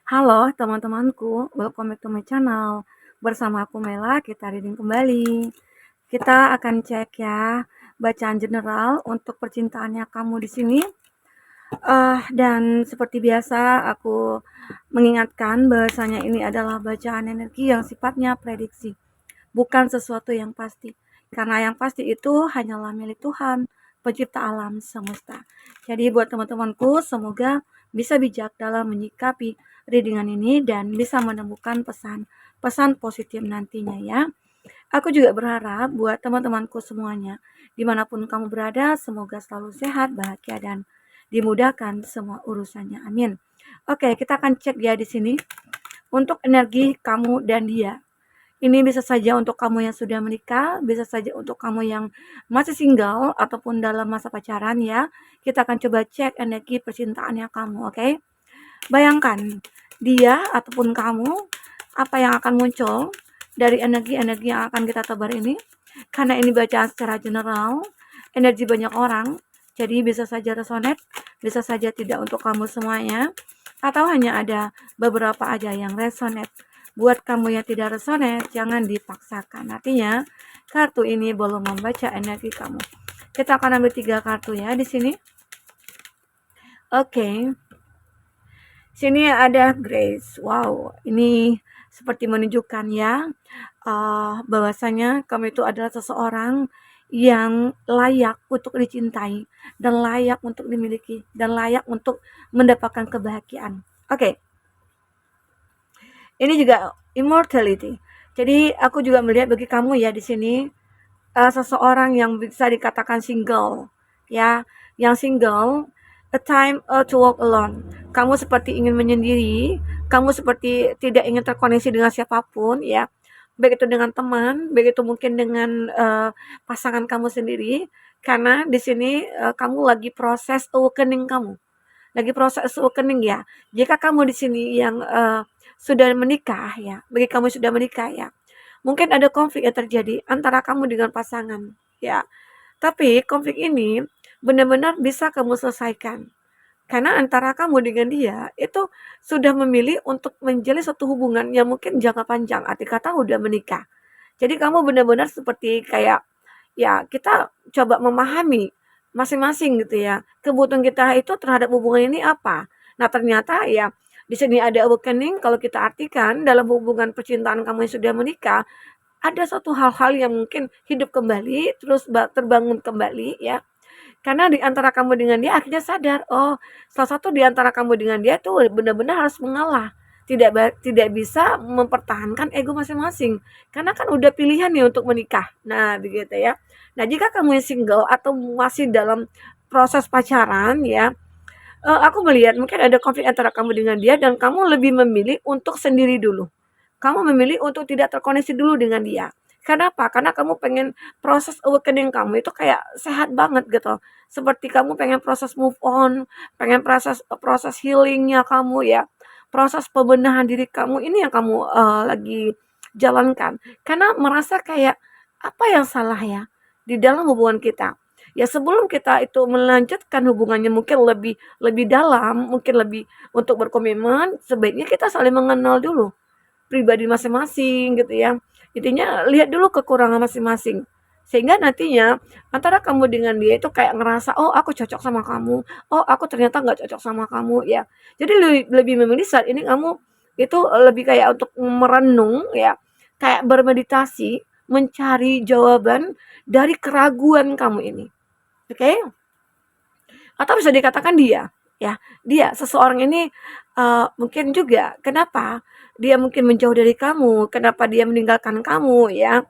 Halo teman-temanku, welcome back to my channel. Bersama aku Mela, kita reading kembali. Kita akan cek ya bacaan general untuk percintaannya kamu di sini. Dan seperti biasa aku mengingatkan bahwasanya ini adalah bacaan energi yang sifatnya prediksi, bukan sesuatu yang pasti. Karena yang pasti itu hanyalah milik Tuhan, pencipta alam semesta. Jadi buat teman-temanku, semoga bisa bijak dalam menyikapi readingan ini dan bisa menemukan pesan-pesan positif nantinya ya. Aku juga berharap buat teman-temanku semuanya, dimanapun kamu berada, semoga selalu sehat, bahagia, dan dimudahkan semua urusannya. Amin. Oke, kita akan cek ya di sini untuk energi kamu dan dia. Ini bisa saja untuk kamu yang sudah menikah, bisa saja untuk kamu yang masih single ataupun dalam masa pacaran ya. Kita akan coba cek energi percintaannya kamu, oke? Bayangkan dia ataupun kamu, apa yang akan muncul dari energi-energi yang akan kita tebar ini. Karena ini bacaan secara general, energi banyak orang, jadi bisa saja resonate, bisa saja tidak untuk kamu semuanya, atau hanya ada beberapa aja yang resonate. Buat kamu yang tidak resonate, jangan dipaksakan. Artinya, kartu ini belum membaca energi kamu. Kita akan ambil 3 kartu ya di sini. Oke. Sini ada Grace. Wow, ini seperti menunjukkan ya bahwasanya kamu itu adalah seseorang yang layak untuk dicintai dan layak untuk dimiliki dan layak untuk mendapatkan kebahagiaan. Oke. Ini juga immortality. Jadi aku juga melihat bagi kamu ya di sini seseorang yang bisa dikatakan single, ya, yang single, a time to walk alone. Kamu seperti ingin menyendiri, kamu seperti tidak ingin terkoneksi dengan siapapun, ya, baik itu dengan teman, baik itu mungkin dengan pasangan kamu sendiri, karena di sini kamu lagi proses awakening kamu, lagi proses awakening ya. Jika kamu di sini yang sudah menikah ya, bagi kamu sudah menikah ya, mungkin ada konflik yang terjadi antara kamu dengan pasangan, ya. Tapi konflik ini benar-benar bisa kamu selesaikan. Karena antara kamu dengan dia itu sudah memilih untuk menjalin satu hubungan yang mungkin jangka panjang, arti kata udah menikah. Jadi kamu benar-benar seperti kayak ya kita coba memahami masing-masing gitu ya. Kebutuhan kita itu terhadap hubungan ini apa. Nah, ternyata ya di sini ada awakening kalau kita artikan dalam hubungan percintaan kamu yang sudah menikah, ada satu hal-hal yang mungkin hidup kembali, terus terbangun kembali ya. Karena di antara kamu dengan dia akhirnya sadar, oh salah satu di antara kamu dengan dia tuh benar-benar harus mengalah. Tidak bisa mempertahankan ego masing-masing. Karena kan udah pilihan nih untuk menikah. Nah, begitu ya. Nah, jika kamu yang single atau masih dalam proses pacaran ya, aku melihat mungkin ada konflik antara kamu dengan dia dan kamu lebih memilih untuk sendiri dulu. Kamu memilih untuk tidak terkoneksi dulu dengan dia. Kenapa? Karena kamu pengen proses awakening kamu itu kayak sehat banget gitu. Seperti kamu pengen proses move on, pengen proses proses healingnya kamu ya. Proses pembenahan diri kamu ini yang kamu lagi jalankan. Karena merasa kayak apa yang salah ya di dalam hubungan kita. Ya sebelum kita itu melanjutkan hubungannya mungkin lebih lebih dalam, mungkin lebih untuk berkomitmen, sebaiknya kita saling mengenal dulu pribadi masing-masing gitu ya. Intinya lihat dulu kekurangan masing-masing. Sehingga nantinya antara kamu dengan dia itu kayak ngerasa, oh aku cocok sama kamu, oh aku ternyata nggak cocok sama kamu ya. Jadi lebih memilih saat ini kamu itu lebih kayak untuk merenung ya, kayak bermeditasi, mencari jawaban dari keraguan kamu ini. Oke? Okay? Atau bisa dikatakan dia, ya, dia seseorang ini mungkin juga kenapa dia mungkin menjauh dari kamu, kenapa dia meninggalkan kamu ya.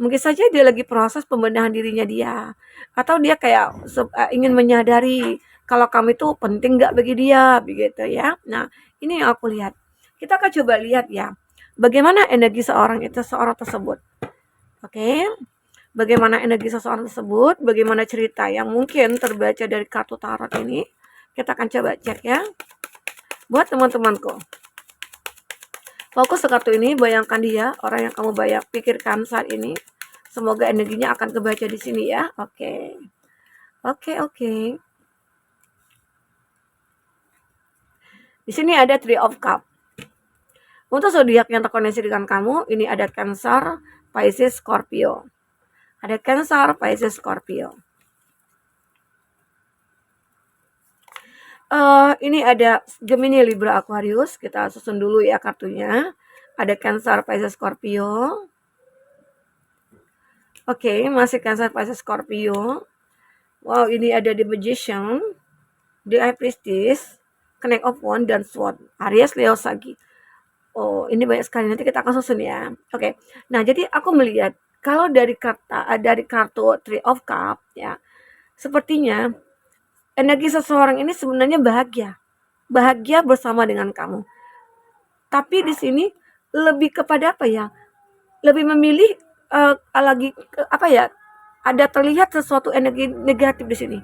Mungkin saja dia lagi proses pembenahan dirinya dia. Atau dia kayak ingin menyadari kalau kamu itu penting nggak bagi dia, begitu ya. Nah, ini yang aku lihat. Kita akan coba lihat ya, bagaimana energi seorang tersebut. Oke. Bagaimana energi seseorang tersebut, bagaimana cerita yang mungkin terbaca dari kartu tarot ini. Kita akan coba cek ya. Buat teman-temanku. Fokus ke kartu ini, bayangkan dia, orang yang kamu pikirkan saat ini. Semoga energinya akan kebaca di sini ya. Oke. Oke. Di sini ada Three of Cup. Untuk zodiak yang terkoneksi dengan kamu, ini ada Cancer, Pisces, Scorpio. Ada Cancer, Pisces, Scorpio. Ini ada Gemini, Libra, Aquarius. Kita susun dulu ya kartunya. Ada Cancer, Pisces, Scorpio. Oke, masih Cancer, Pisces, Scorpio. Wow, ini ada The Magician, The High Priestess, Knight of Wands, dan Sword. Aries, Leo, Sagi. Oh, ini banyak sekali. Nanti kita akan susun ya. Oke. Nah, jadi aku melihat kalau dari kartu Three of Cup ya, sepertinya energi seseorang ini sebenarnya bahagia. Bahagia bersama dengan kamu. Tapi di sini lebih kepada apa ya? Lebih memilih apa ya? Ada terlihat sesuatu energi negatif di sini.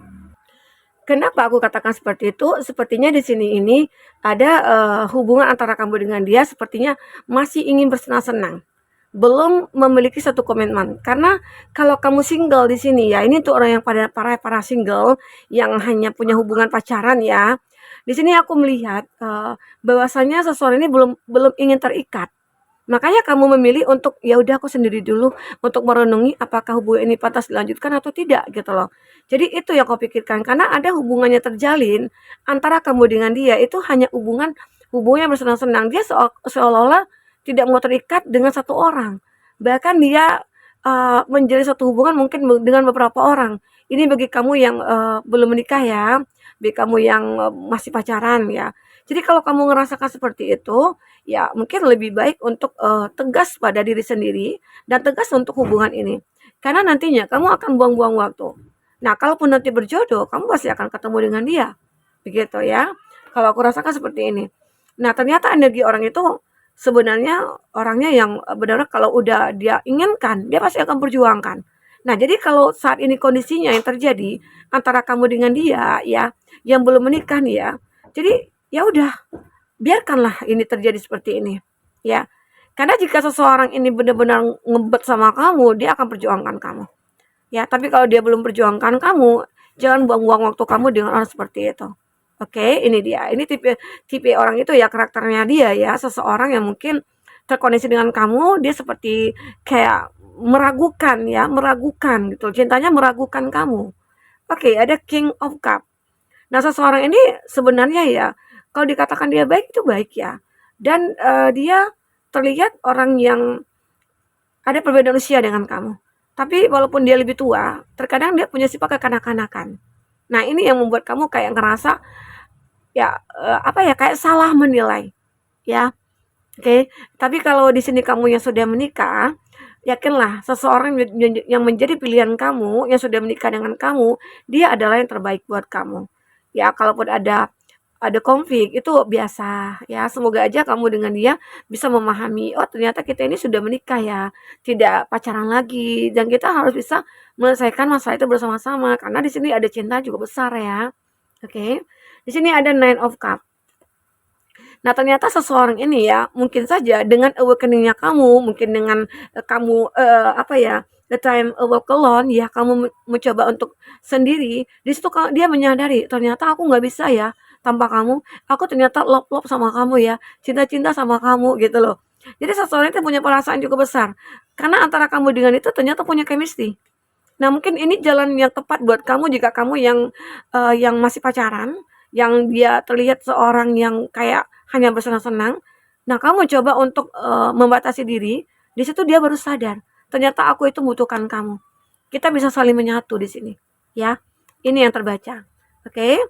Kenapa aku katakan seperti itu? Sepertinya di sini ini ada hubungan antara kamu dengan dia sepertinya masih ingin bersenang-senang. Belum memiliki satu komitmen. Karena kalau kamu single di sini ya, ini untuk orang yang para single yang hanya punya hubungan pacaran ya. Di sini aku melihat bahwasanya seseorang ini belum ingin terikat. Makanya kamu memilih untuk ya udah aku sendiri dulu untuk merenungi apakah hubungan ini pantas dilanjutkan atau tidak gitu loh. Jadi itu yang kau pikirkan karena ada hubungannya terjalin antara kamu dengan dia itu hanya hubungannya bersenang-senang. Dia seolah-olah tidak mau terikat dengan satu orang. Bahkan dia menjalin satu hubungan mungkin dengan beberapa orang. Ini bagi kamu yang belum menikah ya, bagi kamu yang masih pacaran ya. Jadi kalau kamu ngerasakan seperti itu, ya mungkin lebih baik untuk tegas pada diri sendiri dan tegas untuk hubungan ini. Karena nantinya kamu akan buang-buang waktu. Nah, kalaupun nanti berjodoh, kamu pasti akan ketemu dengan dia. Begitu ya. Kalau aku rasakan seperti ini. Nah, ternyata energi orang itu sebenarnya orangnya yang benar kalau udah dia inginkan, dia pasti akan perjuangkan. Nah, jadi kalau saat ini kondisinya yang terjadi antara kamu dengan dia ya, yang belum menikah nih ya. Jadi ya udah, biarkanlah ini terjadi seperti ini, ya. Karena jika seseorang ini benar-benar ngebet sama kamu, dia akan perjuangkan kamu. Ya, tapi kalau dia belum perjuangkan kamu, jangan buang-buang waktu kamu dengan orang seperti itu. Oke, ini dia. Ini tipe orang itu ya karakternya dia ya, seseorang yang mungkin terkoneksi dengan kamu, dia seperti kayak meragukan ya, meragukan gitu. Cintanya meragukan kamu. Oke, ada King of Cup. Nah, seseorang ini sebenarnya ya kalau dikatakan dia baik itu baik ya. Dan dia terlihat orang yang ada perbedaan usia dengan kamu. Tapi walaupun dia lebih tua, terkadang dia punya sifat kekanak-kanakan. Nah, ini yang membuat kamu kayak ngerasa ya apa ya kayak salah menilai, ya. Oke. Tapi kalau di sini kamu yang sudah menikah, yakinlah seseorang yang menjadi pilihan kamu, yang sudah menikah dengan kamu, dia adalah yang terbaik buat kamu. Ya, kalaupun ada konflik itu biasa ya, semoga aja kamu dengan dia bisa memahami, oh ternyata kita ini sudah menikah ya, tidak pacaran lagi dan kita harus bisa menyelesaikan masalah itu bersama-sama karena di sini ada cinta juga besar ya. Oke. Di sini ada Nine of Cup. Nah, ternyata seseorang ini ya, mungkin saja dengan awakening-nya kamu, mungkin dengan kamu apa ya, the time walk alone ya, kamu mencoba untuk sendiri, di situ dia menyadari ternyata aku nggak bisa ya tanpa kamu, aku ternyata love sama kamu ya, cinta-cinta sama kamu gitu loh. Jadi seseorang itu punya perasaan cukup besar, karena antara kamu dengan itu ternyata punya chemistry. Nah, mungkin ini jalan yang tepat buat kamu jika kamu yang masih pacaran, yang dia terlihat seorang yang kayak hanya bersenang-senang. Nah, kamu coba untuk membatasi diri, di situ dia baru sadar, ternyata aku itu membutuhkan kamu. Kita bisa saling menyatu di sini, ya. Ini yang terbaca. Oke.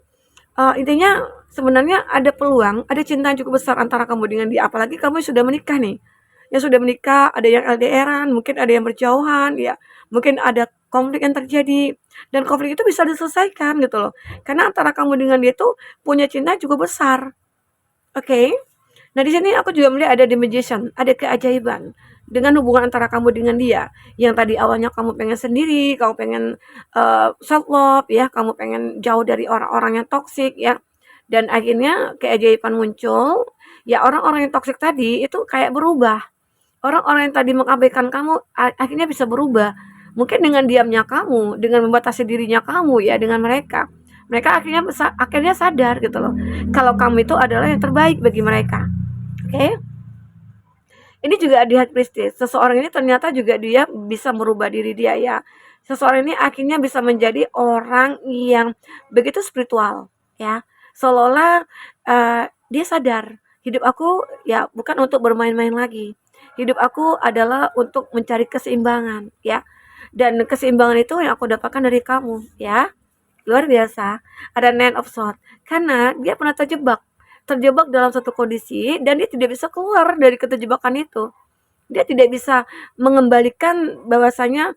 Intinya sebenarnya ada peluang, ada cinta yang cukup besar antara kamu dengan dia, apalagi kamu sudah menikah nih. Yang sudah menikah, ada yang LDR-an, mungkin ada yang berjauhan, ya. Mungkin ada konflik yang terjadi dan konflik itu bisa diselesaikan gitu loh. Karena antara kamu dengan dia itu punya cinta cukup besar. Oke. Nah, di sini aku juga melihat ada The Magician, ada keajaiban dengan hubungan antara kamu dengan dia. Yang tadi awalnya kamu pengen sendiri, kamu pengen self love ya, kamu pengen jauh dari orang-orang yang toksik ya. Dan akhirnya keajaiban muncul, ya orang-orang yang toksik tadi itu kayak berubah. Orang-orang yang tadi mengabaikan kamu akhirnya bisa berubah. Mungkin dengan diamnya kamu, dengan membatasi dirinya kamu ya dengan mereka. Mereka akhirnya sadar gitu loh. Kalau kamu itu adalah yang terbaik bagi mereka. Oke? Ini juga di High Priestess, seseorang ini ternyata juga dia bisa merubah diri dia ya. Seseorang ini akhirnya bisa menjadi orang yang begitu spiritual ya. Seolah-olah dia sadar, hidup aku ya bukan untuk bermain-main lagi. Hidup aku adalah untuk mencari keseimbangan ya. Dan keseimbangan itu yang aku dapatkan dari kamu ya. Luar biasa. Ada Nine of Swords. Karena dia pernah terjebak dalam satu kondisi dan dia tidak bisa keluar dari keterjebakan itu. Dia tidak bisa mengembalikan bahwasanya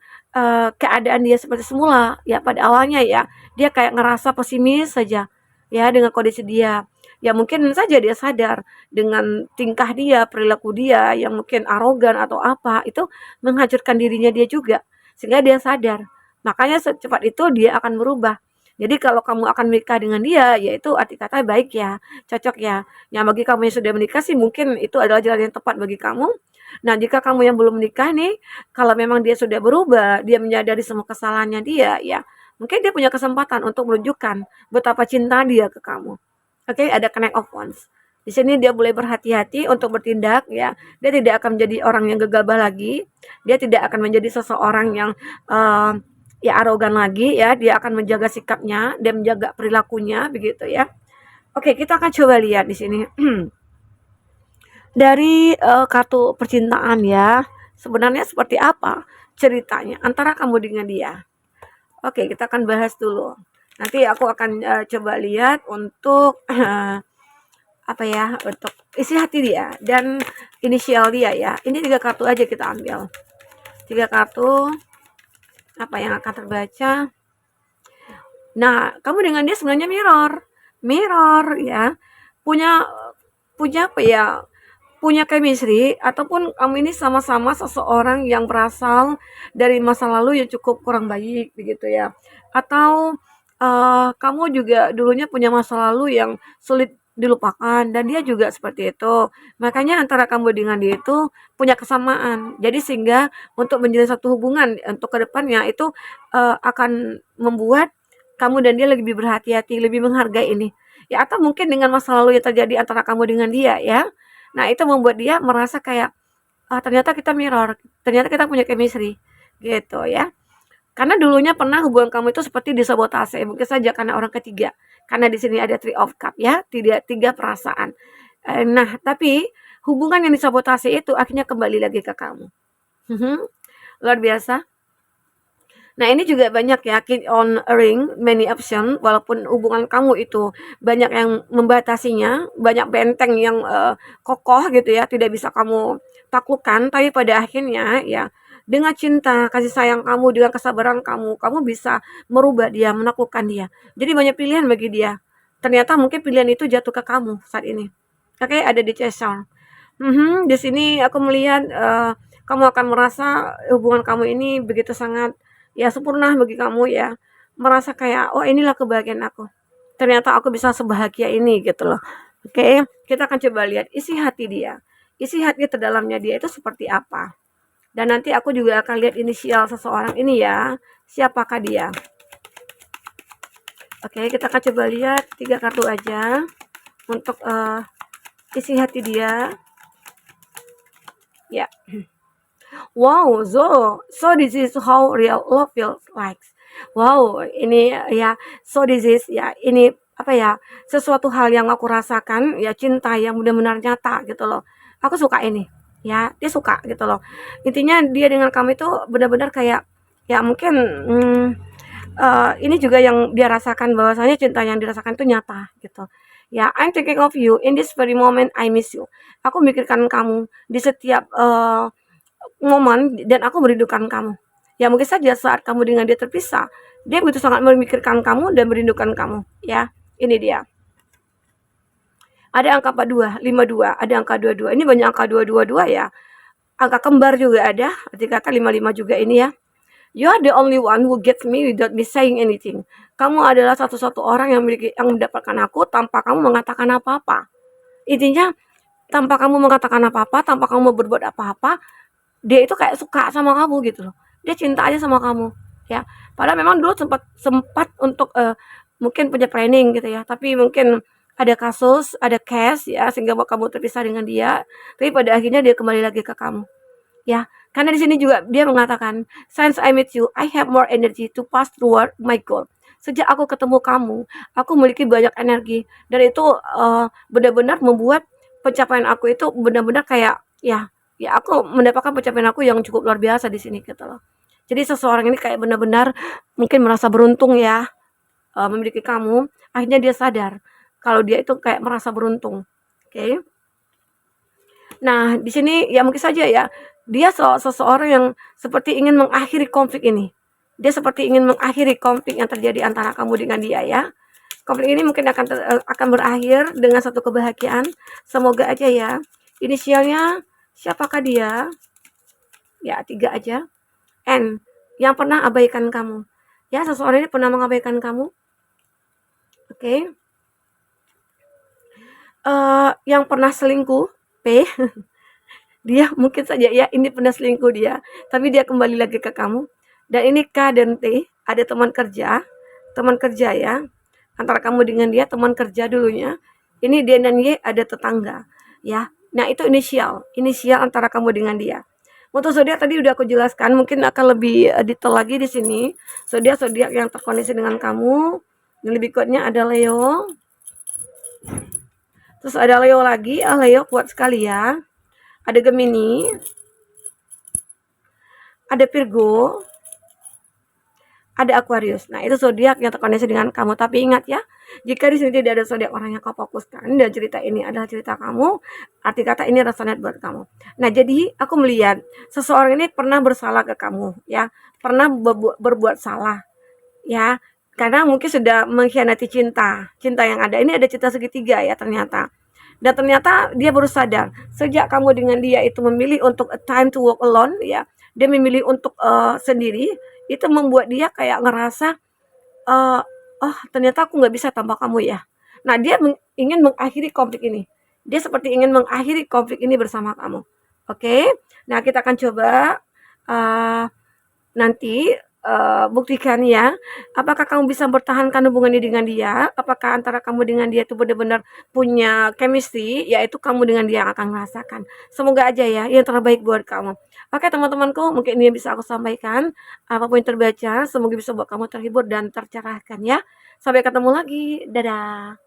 keadaan dia seperti semula ya pada awalnya ya. Dia kayak ngerasa pesimis saja ya dengan kondisi dia. Ya mungkin saja dia sadar dengan tingkah dia, perilaku dia yang mungkin arogan atau apa, itu menghancurkan dirinya dia juga. Sehingga dia sadar. Makanya secepat itu dia akan berubah. Jadi kalau kamu akan menikah dengan dia, yaitu arti kata baik ya, cocok ya. Yang bagi kamu yang sudah menikah sih mungkin itu adalah jalan yang tepat bagi kamu. Nah, jika kamu yang belum menikah nih, kalau memang dia sudah berubah, dia menyadari semua kesalahannya dia, ya mungkin dia punya kesempatan untuk menunjukkan betapa cinta dia ke kamu. Oke, ada Connect of Wands. Di sini dia boleh berhati-hati untuk bertindak ya. Dia tidak akan menjadi orang yang gegabah lagi. Dia tidak akan menjadi seseorang yang ya arogan lagi ya. Dia akan menjaga sikapnya dan menjaga perilakunya begitu ya. Oke, kita akan coba lihat di sini. Dari kartu percintaan ya. Sebenarnya seperti apa ceritanya antara kamu dengan dia? Oke, kita akan bahas dulu. Nanti aku akan coba lihat untuk apa ya, untuk isi hati dia dan inisial dia ya. Ini 3 kartu aja kita ambil. 3 kartu apa yang akan terbaca. Nah, kamu dengan dia sebenarnya mirror. Mirror ya. Punya punya apa ya? Punya chemistry ataupun kamu ini sama-sama seseorang yang berasal dari masa lalu yang cukup kurang baik begitu ya. Atau kamu juga dulunya punya masa lalu yang sulit dilupakan dan dia juga seperti itu. Makanya antara kamu dengan dia itu punya kesamaan. Jadi sehingga untuk menjalin satu hubungan untuk kedepannya itu akan membuat kamu dan dia lebih berhati-hati, lebih menghargai ini. Ya atau mungkin dengan masa lalu yang terjadi antara kamu dengan dia ya. Nah, itu membuat dia merasa kayak, "Ah, ternyata kita mirror, ternyata kita punya chemistry." Gitu ya. Karena dulunya pernah hubungan kamu itu seperti disabotase, mungkin saja karena orang ketiga. Karena di sini ada Three of Cup ya, tiga perasaan. Nah, tapi hubungan yang disabotase itu akhirnya kembali lagi ke kamu. Luar biasa. Nah, ini juga banyak ya, keep on a ring, many option, walaupun hubungan kamu itu banyak yang membatasinya, banyak benteng yang kokoh gitu ya, tidak bisa kamu taklukkan, tapi pada akhirnya ya dengan cinta, kasih sayang kamu, dengan kesabaran kamu, kamu bisa merubah dia, menaklukkan dia. Jadi banyak pilihan bagi dia. Ternyata mungkin pilihan itu jatuh ke kamu saat ini. Oke, ada di Cheshire. Di sini aku melihat kamu akan merasa hubungan kamu ini begitu sangat ya sempurna bagi kamu ya. Merasa kayak, oh inilah kebahagiaan aku. Ternyata aku bisa sebahagia ini gitu loh. Oke, kita akan coba lihat isi hati dia. Isi hati terdalamnya dia itu seperti apa. Dan nanti aku juga akan lihat inisial seseorang ini ya. Siapakah dia? Oke, kita akan coba lihat 3 kartu aja untuk isi hati dia. Ya. Wow, so this is how real love feels like. Wow, ini ya, so this is ya, ini apa ya, sesuatu hal yang aku rasakan ya, cinta yang benar-benar nyata gitu loh. Aku suka ini, ya, dia suka gitu loh. Intinya dia dengan kamu itu benar-benar kayak ya mungkin ini juga yang dia rasakan bahwasanya cinta yang dirasakan itu nyata gitu. Ya, I'm thinking of you in this very moment I miss you. Aku mikirkan kamu di setiap momen dan aku merindukan kamu. Ya mungkin saja saat kamu dengan dia terpisah, dia begitu sangat memikirkan kamu dan merindukan kamu. Ya, ini dia. Ada angka 42, 52, ada angka 22. Ini banyak angka 222 ya. Angka kembar juga ada, arti kata 55 juga ini ya. You are the only one who gets me without me saying anything. Kamu adalah satu-satu orang yang mendapatkan aku tanpa kamu mengatakan apa-apa. Intinya tanpa kamu mengatakan apa-apa, tanpa kamu berbuat apa-apa, dia itu kayak suka sama kamu gitu loh. Dia cinta aja sama kamu ya. Padahal memang dulu sempat untuk mungkin punya planning gitu ya, tapi mungkin ada kasus, ada case ya, sehingga buat kamu terpisah dengan dia, tapi pada akhirnya dia kembali lagi ke kamu. Ya, karena di sini juga dia mengatakan, "Since I met you, I have more energy to pass toward my goal." Sejak aku ketemu kamu, aku memiliki banyak energi dan itu benar-benar membuat pencapaian aku itu benar-benar kayak ya aku mendapatkan pencapaian aku yang cukup luar biasa di sini gitu loh. Jadi seseorang ini kayak benar-benar mungkin merasa beruntung ya memiliki kamu, akhirnya dia sadar kalau dia itu kayak merasa beruntung. Oke. Nah, di sini ya mungkin saja ya, dia seseorang yang seperti ingin mengakhiri konflik ini. Dia seperti ingin mengakhiri konflik yang terjadi antara kamu dengan dia ya. Konflik ini mungkin akan berakhir dengan satu kebahagiaan. Semoga aja ya. Inisialnya siapakah dia? Ya, 3 aja. N, yang pernah abaikan kamu. Ya, seseorang ini pernah mengabaikan kamu. Oke. Yang pernah selingkuh, P. Dia mungkin saja ya ini pernah selingkuh dia, tapi dia kembali lagi ke kamu. Dan ini K dan T, ada teman kerja ya. Antara kamu dengan dia teman kerja dulunya. Ini D dan Y ada tetangga ya. Nah, itu inisial antara kamu dengan dia. Untuk zodiak tadi udah aku jelaskan, mungkin akan lebih detail lagi di sini. Zodiak yang terkoneksi dengan kamu. Yang lebih kuatnya ada Leo. Terus ada Leo lagi, Leo kuat sekali ya. Ada Gemini, ada Virgo, ada Aquarius. Nah, itu zodiak yang terkoneksi dengan kamu. Tapi ingat ya, jika di sini tidak ada zodiak orang yang kau fokuskan dan cerita ini adalah cerita kamu, arti kata ini resonate buat kamu. Nah, jadi aku melihat seseorang ini pernah bersalah ke kamu, ya, pernah berbuat salah, ya, karena mungkin sudah mengkhianati cinta yang ada. Ini ada cinta segitiga ya ternyata. Dan ternyata dia baru sadar sejak kamu dengan dia itu memilih untuk a time to walk alone ya, dia memilih untuk sendiri, itu membuat dia kayak ngerasa oh ternyata aku nggak bisa tanpa kamu ya. Nah dia ingin mengakhiri konflik ini. Dia seperti ingin mengakhiri konflik ini bersama kamu. Oke, nah kita akan coba nanti buktikan ya, apakah kamu bisa mempertahankan hubungan ini dengan dia, apakah antara kamu dengan dia itu benar-benar punya chemistry, yaitu kamu dengan dia yang akan merasakan. Semoga aja ya yang terbaik buat kamu. Oke teman-temanku, mungkin ini yang bisa aku sampaikan. Apapun yang terbaca, semoga bisa buat kamu terhibur dan tercerahkan ya. Sampai ketemu lagi, dadah.